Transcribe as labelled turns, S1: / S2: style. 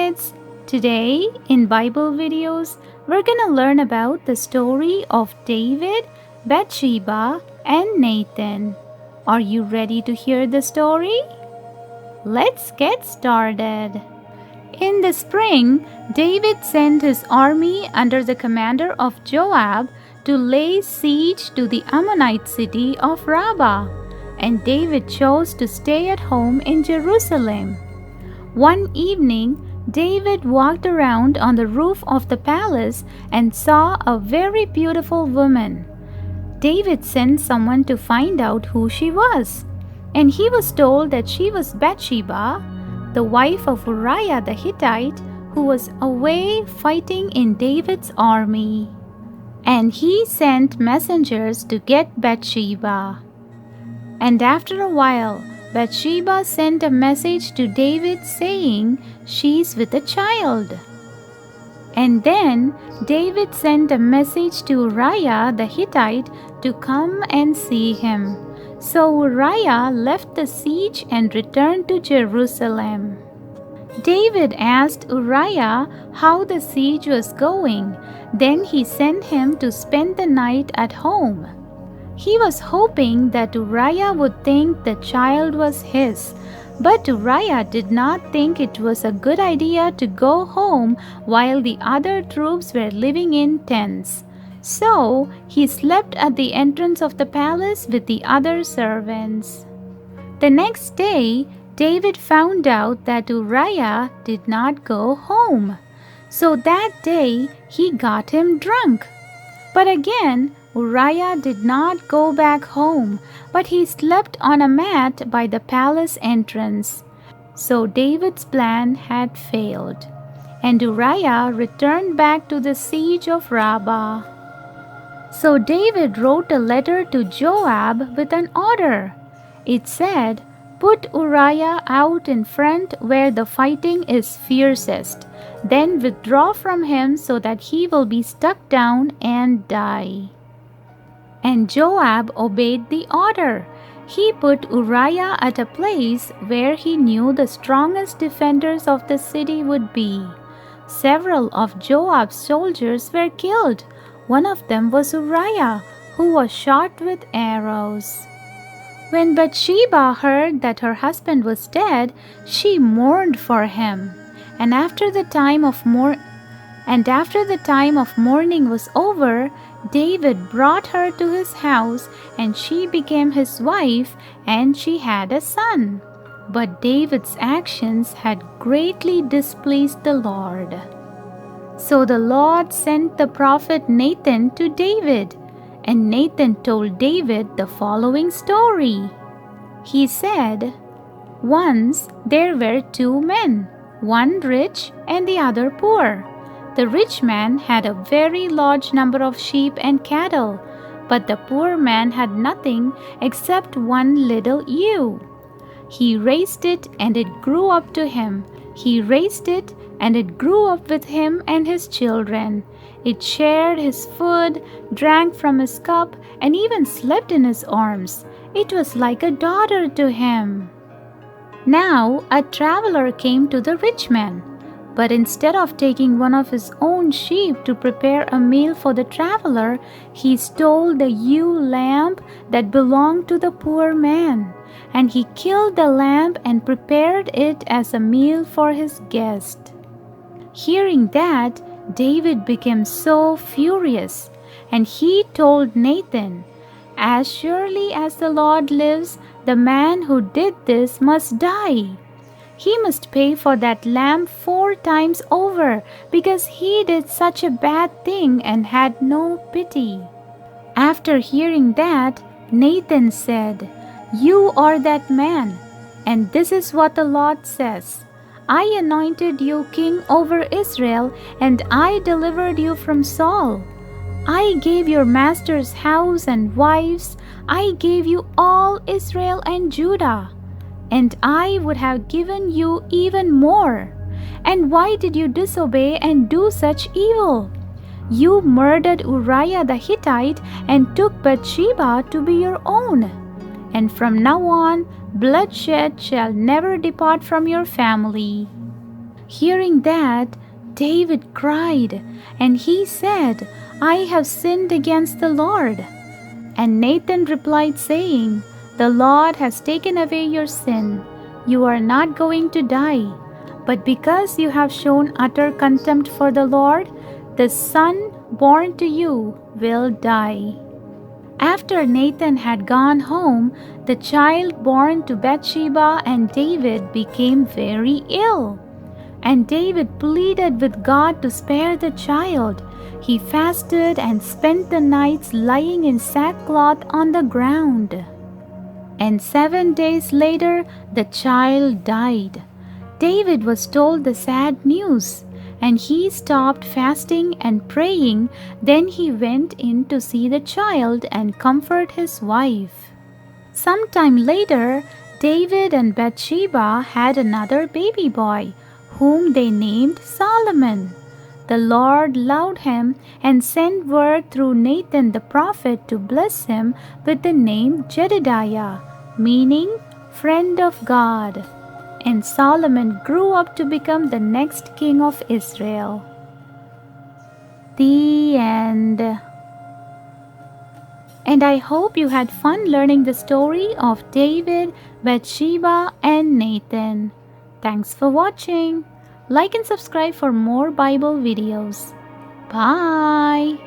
S1: kids! Today in Bible videos, we're gonna learn about the story of David, Bathsheba, and Nathan. Are you ready to hear the story? Let's get started. In the spring, David sent his army under the commander of Joab to lay siege to the Ammonite city of Rabbah, and David chose to stay at home in Jerusalem. One evening, David walked around on the roof of the palace and saw a very beautiful woman. David sent someone to find out who she was, and he was told that she was Bathsheba, the wife of Uriah the Hittite, who was away fighting in David's army. And he sent messengers to get Bathsheba. And after a while, Bathsheba sent a message to David saying she's with a child. And then David sent a message to Uriah the Hittite to come and see him. So Uriah left the siege and returned to Jerusalem. David asked Uriah how the siege was going. Then he sent him to spend the night at home. He was hoping that Uriah would think the child was his, but Uriah did not think it was a good idea to go home while the other troops were living in tents. So he slept at the entrance of the palace with the other servants. The next day, David found out that Uriah did not go home. So that day he got him drunk. But again, Uriah did not go back home, but he slept on a mat by the palace entrance. So David's plan had failed, and Uriah returned back to the siege of Rabbah. So David wrote a letter to Joab with an order. It said, "Put Uriah out in front where the fighting is fiercest. Then withdraw from him so that he will be struck down and die." And Joab obeyed the order. He put Uriah at a place where he knew the strongest defenders of the city would be. Several of Joab's soldiers were killed. One of them was Uriah, who was shot with arrows. When Bathsheba heard that her husband was dead, she mourned for him. And after the time of mourning was over, David brought her to his house, and she became his wife, and she had a son. But David's actions had greatly displeased the Lord. So the Lord sent the prophet Nathan to David, and Nathan told David the following story. He said, "Once there were two men, one rich and the other poor. The rich man had a very large number of sheep and cattle, but the poor man had nothing except one little ewe. He raised it and it grew up to him. He raised it and it grew up with him and his children. It shared his food, drank from his cup, and even slept in his arms. It was like a daughter to him." Now a traveler came to the rich man. But instead of taking one of his own sheep to prepare a meal for the traveler, he stole the ewe lamb that belonged to the poor man. And he killed the lamb and prepared it as a meal for his guest. Hearing that, David became so furious, and he told Nathan, "As surely as the Lord lives, the man who did this must die. He must pay for that lamb 4 times over, because he did such a bad thing and had no pity." After hearing that, Nathan said, "You are that man, and this is what the Lord says. I anointed you king over Israel, and I delivered you from Saul. I gave your master's house and wives. I gave you all Israel and Judah. And I would have given you even more. And why did you disobey and do such evil? You murdered Uriah the Hittite and took Bathsheba to be your own. And from now on, bloodshed shall never depart from your family." Hearing that, David cried, and he said, "I have sinned against the Lord." And Nathan replied, saying, "The Lord has taken away your sin. You are not going to die. But because you have shown utter contempt for the Lord, the son born to you will die." After Nathan had gone home, the child born to Bathsheba and David became very ill. And David pleaded with God to spare the child. He fasted and spent the nights lying in sackcloth on the ground. And 7 days later, the child died. David was told the sad news, and he stopped fasting and praying. Then he went in to see the child and comfort his wife. Sometime later, David and Bathsheba had another baby boy, whom they named Solomon. The Lord loved him and sent word through Nathan the prophet to bless him with the name Jedediah, meaning friend of God. And Solomon grew up to become the next king of Israel. The end. And I hope you had fun learning the story of David, Bathsheba, and Nathan. Thanks for watching. Like and subscribe for more Bible videos. Bye.